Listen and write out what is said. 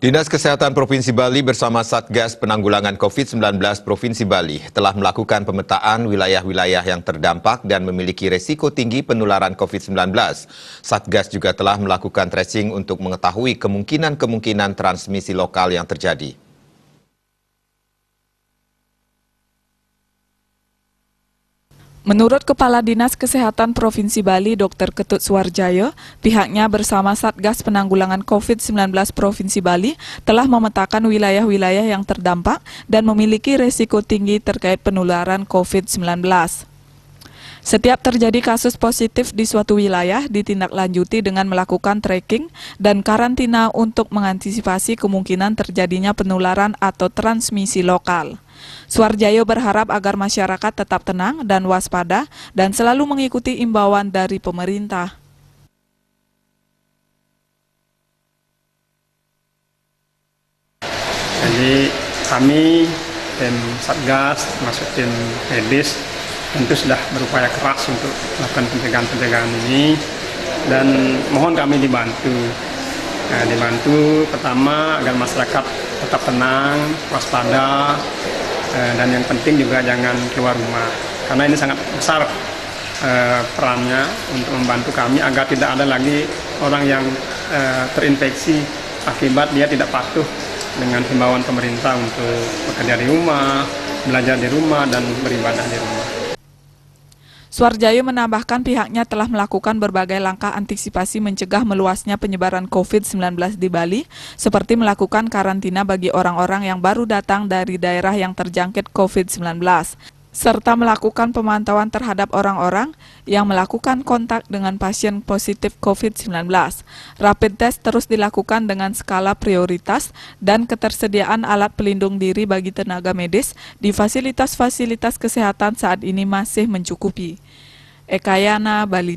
Dinas Kesehatan Provinsi Bali bersama Satgas Penanggulangan COVID-19 Provinsi Bali telah melakukan pemetaan wilayah-wilayah yang terdampak dan memiliki resiko tinggi penularan COVID-19. Satgas juga telah melakukan tracing untuk mengetahui kemungkinan transmisi lokal yang terjadi. Menurut Kepala Dinas Kesehatan Provinsi Bali, Dr. Ketut Suwarjaya, pihaknya bersama Satgas Penanggulangan COVID-19 Provinsi Bali telah memetakan wilayah-wilayah yang terdampak dan memiliki resiko tinggi terkait penularan COVID-19. Setiap terjadi kasus positif di suatu wilayah ditindaklanjuti dengan melakukan tracking dan karantina untuk mengantisipasi kemungkinan terjadinya penularan atau transmisi lokal. Suwarjaya berharap agar masyarakat tetap tenang dan waspada dan selalu mengikuti imbauan dari pemerintah. Jadi kami tim Satgas termasuk tim medis tentu sudah berupaya keras untuk melakukan pencegahan ini dan mohon kami dibantu. Dibantu pertama agar masyarakat tetap tenang, waspada, dan yang penting juga jangan keluar rumah karena ini sangat besar perannya untuk membantu kami agar tidak ada lagi orang yang terinfeksi akibat dia tidak patuh dengan himbauan pemerintah untuk bekerja di rumah, belajar di rumah, dan beribadah di rumah. Suwarjaya menambahkan pihaknya telah melakukan berbagai langkah antisipasi mencegah meluasnya penyebaran COVID-19 di Bali, seperti melakukan karantina bagi orang-orang yang baru datang dari daerah yang terjangkit COVID-19, serta melakukan pemantauan terhadap orang-orang yang melakukan kontak dengan pasien positif COVID-19. Rapid test terus dilakukan dengan skala prioritas dan ketersediaan alat pelindung diri bagi tenaga medis di fasilitas-fasilitas kesehatan saat ini masih mencukupi. Ekayana, Bali.